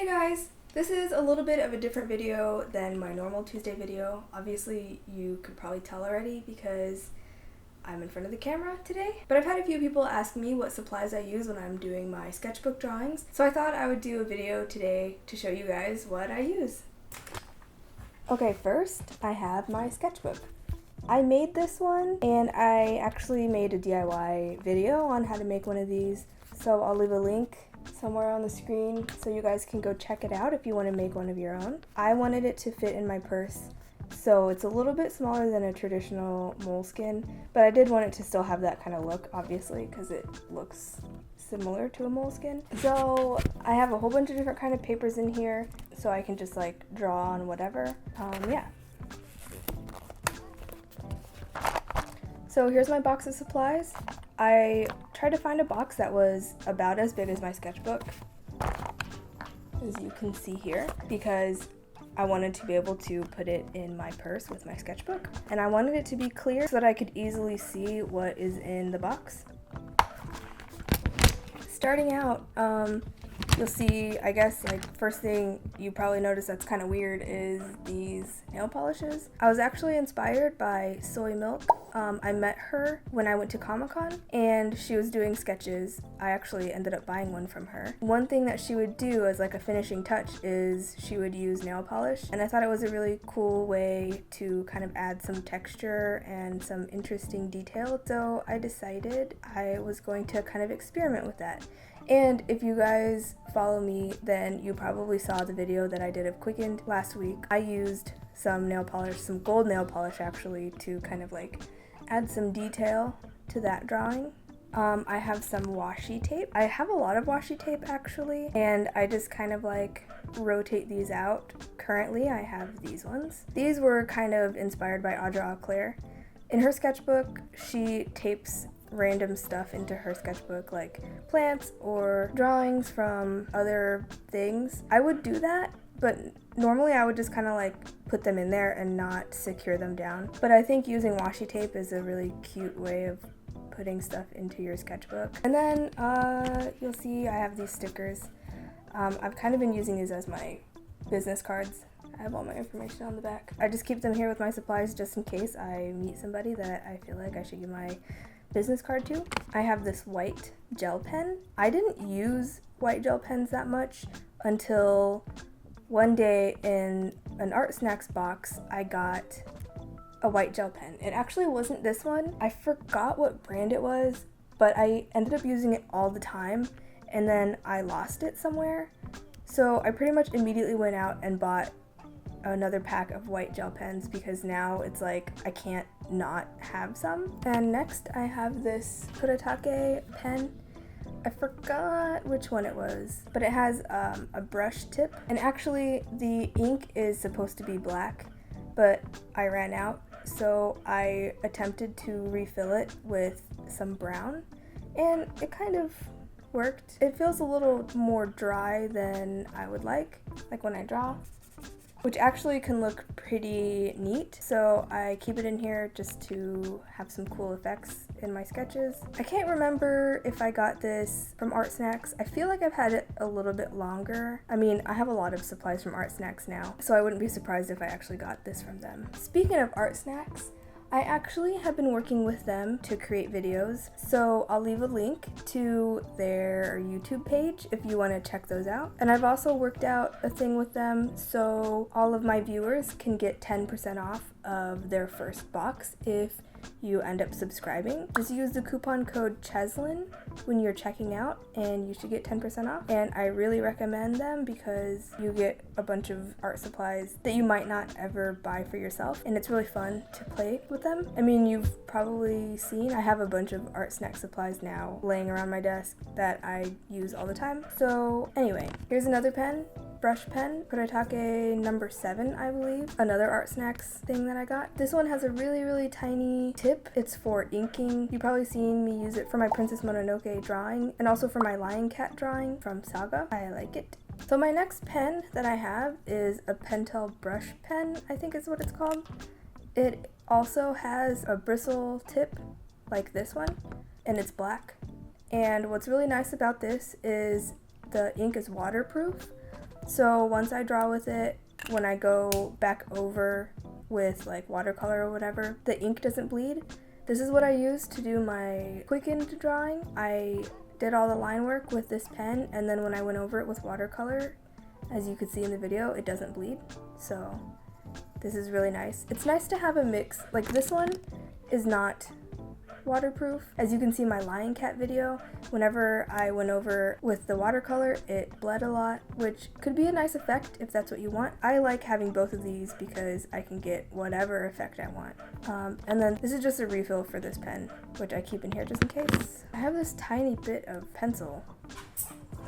Hey guys! This is a little bit of a different video than my normal Tuesday video. Obviously you could probably tell already because I'm in front of the camera today. But I've had a few people ask me what supplies I use when I'm doing my sketchbook drawings. So I thought I would do a video today to show you guys what I use. Okay, first I have my sketchbook. I made this one and I actually made a DIY video on how to make one of these. So I'll leave a link somewhere on the screen so you guys can go check it out if you want to make one of your own. I wanted it to fit in my purse, so it's a little bit smaller than a traditional moleskin, but I did want it to still have that kind of look, obviously, because it looks similar to a moleskin. So I have a whole bunch of different kind of papers in here, so I can just like draw on whatever. Yeah. So here's my box of supplies. I tried to find a box that was about as big as my sketchbook, as you can see here, because I wanted to be able to put it in my purse with my sketchbook. And I wanted it to be clear so that I could easily see what is in the box. Starting out, you'll see, I guess, like, first thing you probably notice that's kind of weird is these nail polishes. I was actually inspired by Soy Milk. I met her when I went to Comic-Con and she was doing sketches. I actually ended up buying one from her. One thing that she would do as like a finishing touch is she would use nail polish, and I thought it was a really cool way to kind of add some texture and some interesting detail. So I decided I was going to kind of experiment with that. And if you guys follow me, then you probably saw the video that I did of Quickened last week. I used some nail polish, some gold nail polish actually, to kind of like add some detail to that drawing. I have some washi tape. I have a lot of washi tape actually, and I just kind of like rotate these out. Currently I have these ones. These were kind of inspired by Audra Auclair. In her sketchbook, she tapes random stuff into her sketchbook, like plants or drawings from other things. I would do that, but normally I would just kind of like put them in there and not secure them down. But I think using washi tape is a really cute way of putting stuff into your sketchbook. And then you'll see I have these stickers. I've kind of been using these as my business cards. I have all my information on the back. I just keep them here with my supplies just in case I meet somebody that I feel like I should give my business card to. I have this white gel pen. I didn't use white gel pens that much until one day in an Art Snacks box I got a white gel pen. It actually wasn't this one. I forgot what brand it was, but I ended up using it all the time and then I lost it somewhere. So I pretty much immediately went out and bought another pack of white gel pens because now it's like I can't not have some. And next I have this Kuretake pen. I forgot which one it was, but it has a brush tip, and actually the ink is supposed to be black, but I ran out, so I attempted to refill it with some brown, and it kind of worked. It feels a little more dry than I would like when I draw, which actually can look pretty neat. So I keep it in here just to have some cool effects in my sketches. I can't remember if I got this from Art Snacks. I feel like I've had it a little bit longer. I mean, I have a lot of supplies from Art Snacks now, so I wouldn't be surprised if I actually got this from them. Speaking of Art Snacks, I actually have been working with them to create videos, so I'll leave a link to their YouTube page if you want to check those out. And I've also worked out a thing with them so all of my viewers can get 10% off of their first box if you end up subscribing. Just use the coupon code chezlin when you're checking out and you should get 10% off. And I really recommend them because you get a bunch of art supplies that you might not ever buy for yourself, and it's really fun to play with them. I mean, you've probably seen I have a bunch of Art Snack supplies now laying around my desk that I use all the time. So anyway, here's another pen. Brush pen, Kuretake number 7, I believe. Another Art Snacks thing that I got. This one has a really tiny tip. It's for inking. You've probably seen me use it for my Princess Mononoke drawing and also for my Lion Cat drawing from Saga. I like it. So my next pen that I have is a Pentel brush pen, I think is what it's called. It also has a bristle tip like this one, and it's black. And what's really nice about this is the ink is waterproof. So once I draw with it, when I go back over with like watercolor or whatever, the ink doesn't bleed. This is what I use to do my quickened drawing. I did all the line work with this pen, and then when I went over it with watercolor, as you could see in the video, it doesn't bleed. So this is really nice. It's nice to have a mix. Like this one is not waterproof. As you can see in my lion cat video, whenever I went over with the watercolor, it bled a lot, which could be a nice effect if that's what you want. I like having both of these because I can get whatever effect I want. And then this is just a refill for this pen, which I keep in here just in case. I have this tiny bit of pencil.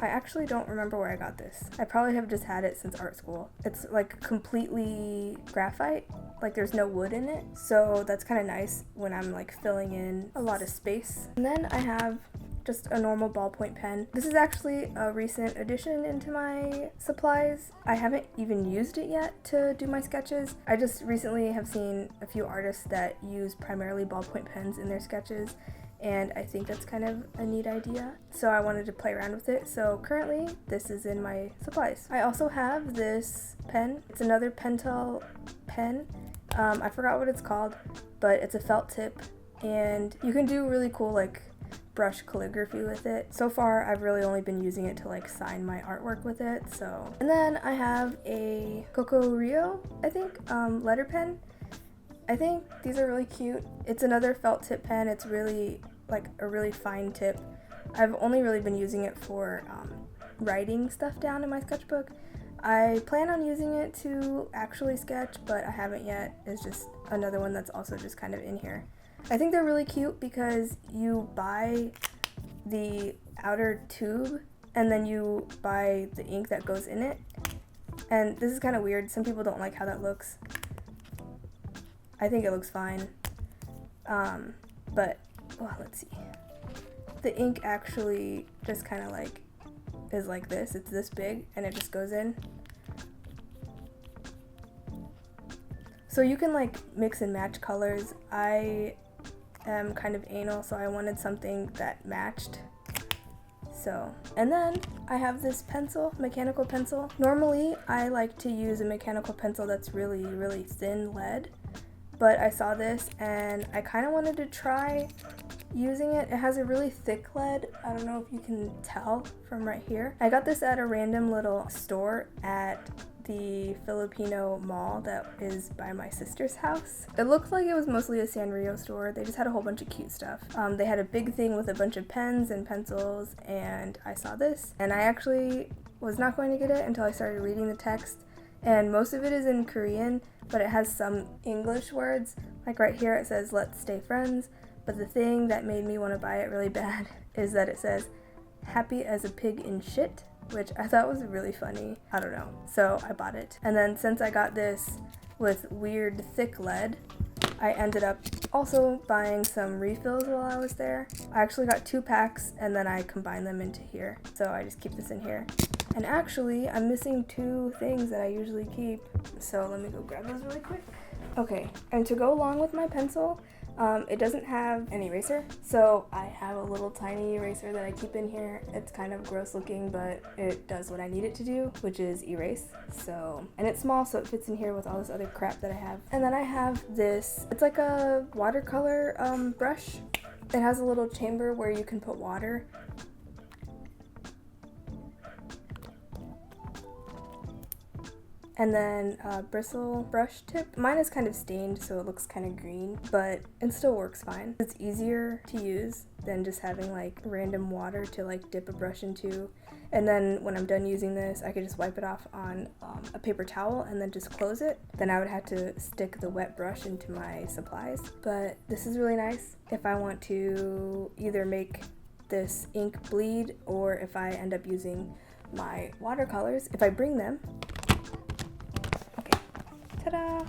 I actually don't remember where I got this. I probably have just had it since art school. It's like completely graphite, like there's no wood in it. So that's kind of nice when I'm like filling in a lot of space. And then I have just a normal ballpoint pen. This is actually a recent addition into my supplies. I haven't even used it yet to do my sketches. I just recently have seen a few artists that use primarily ballpoint pens in their sketches, and I think that's kind of a neat idea. So I wanted to play around with it. So currently this is in my supplies. I also have this pen. It's another Pentel pen. I forgot what it's called, but it's a felt tip, and you can do really cool like brush calligraphy with it. So far I've really only been using it to like sign my artwork with it. So, and then I have a Coco Rio, I think, letter pen. I think these are really cute. It's another felt tip pen. It's really like a really fine tip. I've only really been using it for writing stuff down in my sketchbook. I plan on using it to actually sketch, but I haven't yet. It's just another one that's also just kind of in here. I think they're really cute because you buy the outer tube and then you buy the ink that goes in it. And this is kind of weird. Some people don't like how that looks. I think it looks fine. But well, let's see. The ink actually just kind of like is like this. It's this big and it just goes in. So you can like mix and match colors. I am kind of anal, so I wanted something that matched. So, and then I have this pencil, mechanical pencil. Normally I like to use a mechanical pencil that's really, really thin lead, but I saw this and I kind of wanted to try using it. It has a really thick lead. I don't know if you can tell from right here. I got this at a random little store at the Filipino mall that is by my sister's house. It looked like it was mostly a Sanrio store. They just had a whole bunch of cute stuff. They had a big thing with a bunch of pens and pencils, and I saw this, and I actually was not going to get it until I started reading the text, and most of it is in Korean, but it has some English words. Like right here it says let's stay friends, but the thing that made me want to buy it really bad is that it says happy as a pig in shit, which I thought was really funny. I don't know. So I bought it. And then since I got this with weird thick lead, I ended up also buying some refills while I was there. I actually got 2 packs and then I combined them into here. So I just keep this in here. And actually, I'm missing 2 things that I usually keep. So let me go grab those really quick. Okay, and to go along with my pencil, it doesn't have an eraser, so I have a little tiny eraser that I keep in here. It's kind of gross looking, but it does what I need it to do, which is erase. So, and it's small, so it fits in here with all this other crap that I have. And then I have this, it's like a watercolor brush. It has a little chamber where you can put water. And then a bristle brush tip. Mine is kind of stained, so it looks kind of green, but it still works fine. It's easier to use than just having like random water to like dip a brush into. And then when I'm done using this, I could just wipe it off on a paper towel and then just close it. Then I would have to stick the wet brush into my supplies. But this is really nice if I want to either make this ink bleed or if I end up using my watercolors, if I bring them. Ta-da!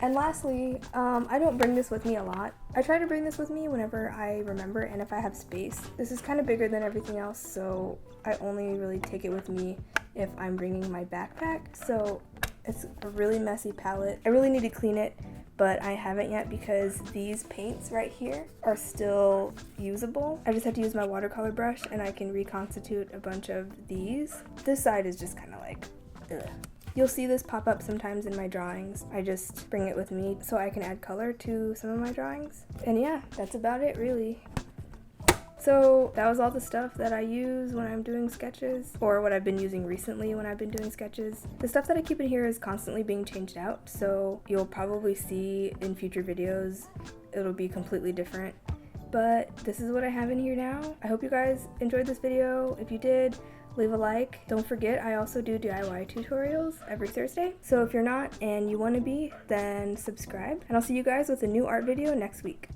And lastly, I don't bring this with me a lot. I try to bring this with me whenever I remember and if I have space. This is kind of bigger than everything else, so I only really take it with me if I'm bringing my backpack. So it's a really messy palette. I really need to clean it, but I haven't yet because these paints right here are still usable. I just have to use my watercolor brush and I can reconstitute a bunch of these. This side is just kind of like Ugh. You'll see this pop up sometimes in my drawings. I just bring it with me so I can add color to some of my drawings. And yeah, that's about it really. So that was all the stuff that I use when I'm doing sketches, or what I've been using recently when I've been doing sketches. The stuff that I keep in here is constantly being changed out, so you'll probably see in future videos it'll be completely different. But this is what I have in here now. I hope you guys enjoyed this video. If you did, leave a like. Don't forget, I also do DIY tutorials every Thursday. So if you're not and you want to be, then subscribe. And I'll see you guys with a new art video next week.